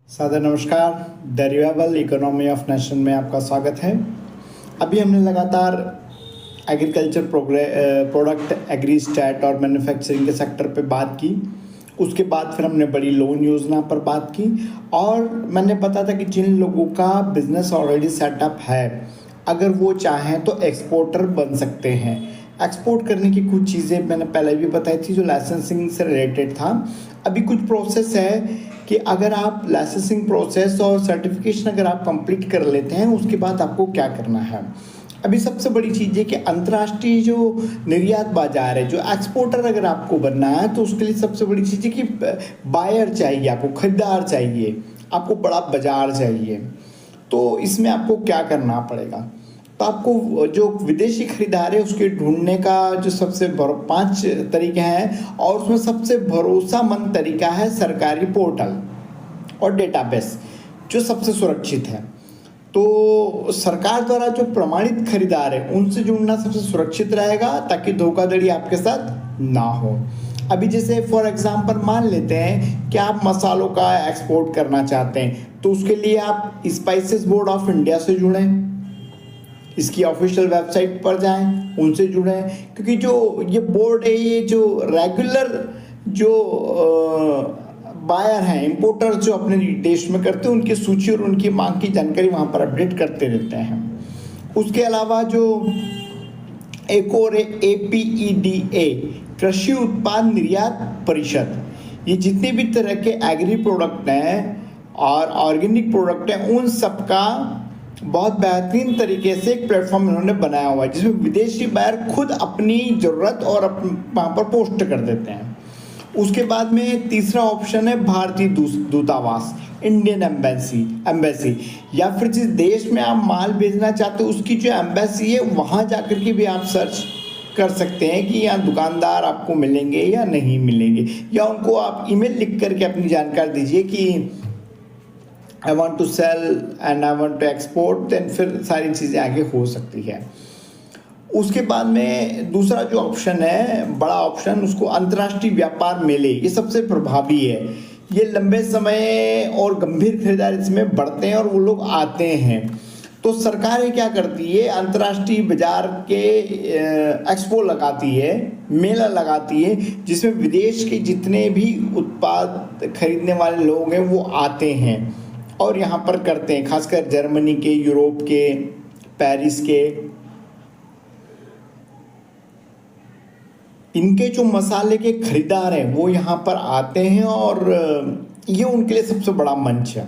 सादर नमस्कार। The revival economy of nation में आपका स्वागत है। अभी हमने लगातार एग्रीकल्चर प्रोडक्ट एग्री स्टैट और मैन्युफैक्चरिंग के सेक्टर पे बात की। उसके बाद फिर हमने बड़ी लोन योजना पर बात की और मैंने बताया था कि जिन लोगों का बिजनेस ऑलरेडी सेटअप है, अगर वो चाहें तो एक्सपोर्टर बन सकते हैं। एक्सपोर्ट करने की कुछ चीज़ें मैंने पहले भी बताई थी जो लाइसेंसिंग से रिलेटेड था। अभी कुछ प्रोसेस है कि अगर आप लाइसेंसिंग प्रोसेस और सर्टिफिकेशन अगर आप कंप्लीट कर लेते हैं, उसके बाद आपको क्या करना है। अभी सबसे बड़ी चीज़ है कि अंतर्राष्ट्रीय जो निर्यात बाजार है, जो एक्सपोर्टर अगर आपको बनना है, तो उसके लिए सबसे बड़ी चीज़ है कि बायर चाहिए, आपको खरीदार चाहिए, आपको बड़ा बाजार चाहिए। तो इसमें आपको क्या करना पड़ेगा, तो आपको जो विदेशी खरीदार है उसके ढूंढने का जो सबसे 5 तरीके हैं और उसमें सबसे भरोसामंद तरीका है सरकारी पोर्टल और डेटाबेस जो सबसे सुरक्षित है। तो सरकार द्वारा जो प्रमाणित खरीदार है उनसे जुड़ना सबसे सुरक्षित रहेगा ताकि धोखाधड़ी आपके साथ ना हो। अभी जैसे फॉर एग्जांपल मान लेते हैं कि आप मसालों का एक्सपोर्ट करना चाहते हैं, तो उसके लिए आप स्पाइसेस बोर्ड ऑफ इंडिया से जुड़ें, इसकी ऑफिशियल वेबसाइट पर जाएं, उनसे जुड़ें, क्योंकि जो ये बोर्ड है, ये जो रेगुलर जो बायर हैं, इंपोर्टर जो अपने देश में करते हैं, उनकी सूची और उनकी मांग की जानकारी वहाँ पर अपडेट करते रहते हैं। उसके अलावा जो एक और APEDA कृषि उत्पाद निर्यात परिषद, ये जितने भी तरह के एग्री प्रोडक्ट हैं और ऑर्गेनिक प्रोडक्ट हैं, उन सबका बहुत बेहतरीन तरीके से एक प्लेटफॉर्म इन्होंने बनाया हुआ है जिसमें विदेशी बायर खुद अपनी ज़रूरत और वहाँ पर पोस्ट कर देते हैं। उसके बाद में तीसरा ऑप्शन है भारतीय दूतावास, इंडियन एम्बेसी, या फिर जिस देश में आप माल भेजना चाहते हो उसकी जो एम्बेसी है वहाँ जाकर के भी आप सर्च कर सकते हैं कि यहाँ दुकानदार आपको मिलेंगे या नहीं मिलेंगे, या उनको आप ईमेल लिख करके अपनी जानकारी दीजिए कि I want to sell and I want to export, then फिर सारी चीज़ें आगे हो सकती है। उसके बाद में दूसरा जो ऑप्शन है, बड़ा ऑप्शन, उसको अंतर्राष्ट्रीय व्यापार मेले, ये सबसे प्रभावी है। ये लंबे समय और गंभीर खरीदारी इसमें बढ़ते हैं और वो लोग आते हैं। तो सरकारें क्या करती है, अंतर्राष्ट्रीय बाजार के एक्सपो लगाती है, मेला लगाती है, जिसमें विदेश के जितने भी उत्पाद खरीदने वाले लोग हैं वो आते हैं और यहाँ पर करते हैं, खासकर जर्मनी के, यूरोप के, पेरिस के। इनके जो मसाले के खरीदार हैं वो यहाँ पर आते हैं और ये उनके लिए सबसे बड़ा मंच है।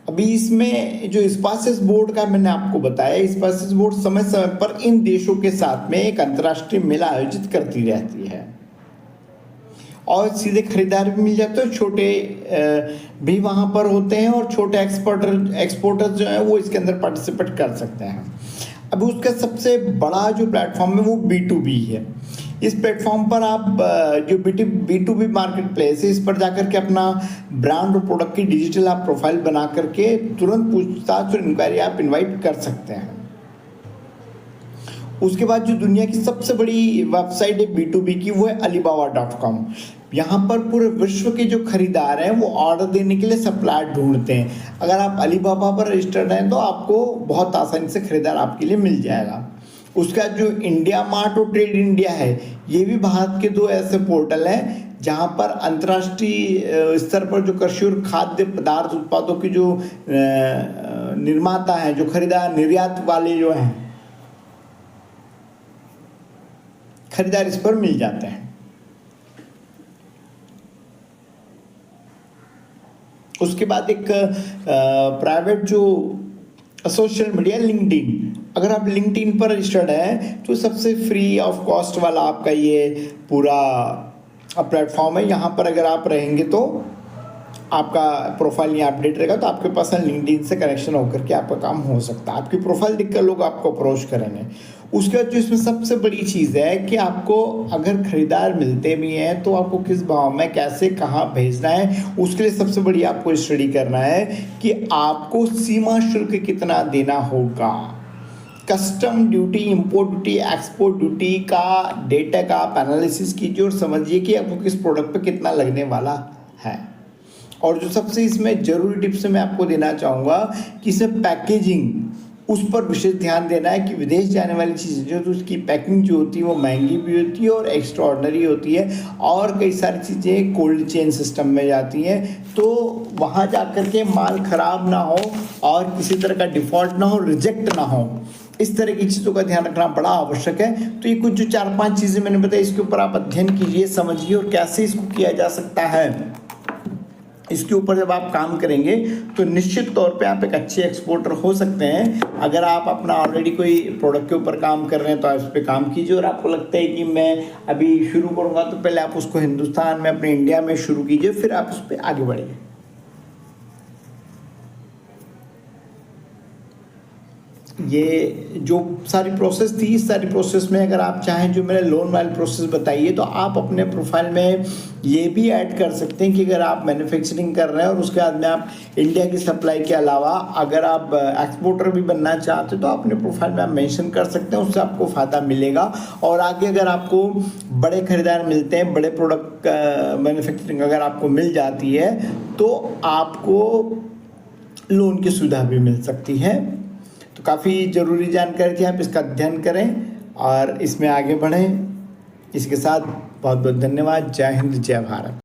अभी इसमें जो स्पाइसेस बोर्ड का मैंने आपको बताया, स्पाइसेस बोर्ड समय समय पर इन देशों के साथ में एक अंतर्राष्ट्रीय मेला आयोजित करती रहती है और सीधे खरीदार भी मिल जाते हैं, छोटे भी वहाँ पर होते हैं और छोटे एक्सपोर्टर्स जो हैं वो इसके अंदर पार्टिसिपेट कर सकते हैं। अभी उसका सबसे बड़ा जो प्लेटफॉर्म है वो B2B है। इस प्लेटफॉर्म पर आप जो B2B मार्केट प्लेस है, इस पर जाकर के अपना ब्रांड और प्रोडक्ट की डिजिटल आप प्रोफाइल बना करके तुरंत पूछताछ और इंक्वायरी आप इन्वाइट कर सकते हैं। उसके बाद जो दुनिया की सबसे बड़ी वेबसाइट है B2B की, वो है Alibaba.com। यहाँ पर पूरे विश्व के जो खरीदार हैं वो ऑर्डर देने के लिए सप्लायर ढूंढते हैं। अगर आप अलीबाबा पर रजिस्टर्ड हैं तो आपको बहुत आसानी से खरीदार आपके लिए मिल जाएगा। उसका जो इंडिया मार्ट और ट्रेड इंडिया है, ये भी भारत के 2 ऐसे पोर्टल हैं जहाँ पर अंतर्राष्ट्रीय स्तर पर जो कृषि और खाद्य पदार्थ उत्पादों की जो निर्माता हैं, जो खरीदार निर्यात वाले जो हैं खरीदार, इस पर मिल जाते हैं। उसके बाद एक प्राइवेट जो सोशल मीडिया लिंक्डइन, अगर आप लिंक्डइन पर रजिस्टर्ड हैं तो सबसे फ्री ऑफ कॉस्ट वाला आपका ये पूरा प्लेटफॉर्म है। यहाँ पर अगर आप रहेंगे तो आपका प्रोफाइल यहाँ अपडेट रहेगा, तो आपके पास लिंक्डइन से कनेक्शन होकर के आपका काम हो सकता है। आपकी प्रोफाइल देखकर लोग आपको अप्रोच करेंगे। उसके बाद जो इसमें सबसे बड़ी चीज़ है कि आपको अगर खरीदार मिलते भी हैं तो आपको किस भाव में, कैसे, कहाँ भेजना है, उसके लिए सबसे बड़ी आपको स्टडी करना है कि आपको सीमा शुल्क कितना देना होगा। Custom duty, import duty, export duty का डेटा का आप एनालिसिस कीजिए और समझिए कि आपको किस प्रोडक्ट पे कितना लगने वाला है। और जो सबसे इसमें ज़रूरी टिप्स मैं आपको देना चाहूँगा कि इसमें पैकेजिंग, उस पर विशेष ध्यान देना है कि विदेश जाने वाली चीज़ें जो तो उसकी पैकिंग जो होती है वो महंगी भी होती है और एक्स्ट्रा ऑर्डनरी होती है, और कई सारी चीज़ें कोल्ड चेन सिस्टम में जाती हैं, तो वहाँ जा कर के माल ख़राब ना हो और किसी तरह का डिफ़ॉल्ट ना हो, रिजेक्ट ना हो, इस तरह की चीज़ों का ध्यान रखना बड़ा आवश्यक है। तो ये कुछ जो 4-5 चीज़ें मैंने बताई, इसके ऊपर आप अध्ययन कीजिए, समझिए और कैसे इसको किया जा सकता है, इसके ऊपर जब आप काम करेंगे तो निश्चित तौर पे आप एक अच्छे एक्सपोर्टर हो सकते हैं। अगर आप अपना ऑलरेडी कोई प्रोडक्ट के ऊपर काम कर रहे हैं तो आप इस पर काम कीजिए, और आपको लगता है कि मैं अभी शुरू करूँगा, तो पहले आप उसको हिंदुस्तान में, अपने इंडिया में शुरू कीजिए, फिर आप उस पर आगे बढ़िए। ये जो सारी प्रोसेस थी, इस सारी प्रोसेस में अगर आप चाहें, जो मैंने लोन वाली प्रोसेस बताई है, तो आप अपने प्रोफाइल में ये भी ऐड कर सकते हैं कि अगर आप मैन्युफैक्चरिंग कर रहे हैं और उसके बाद में आप इंडिया की सप्लाई के अलावा अगर आप एक्सपोर्टर भी बनना चाहते हैं, तो अपने प्रोफाइल में आप मेंशन कर सकते हैं, उससे आपको फ़ायदा मिलेगा। और आगे अगर आपको बड़े खरीदार मिलते हैं, बड़े प्रोडक्ट मैन्युफैक्चरिंग अगर आपको मिल जाती है, तो आपको लोन की सुविधा भी मिल सकती है। तो काफ़ी ज़रूरी जानकारी थी, आप इसका अध्ययन करें और इसमें आगे बढ़ें। इसके साथ बहुत बहुत धन्यवाद। जय हिंद, जय भारत।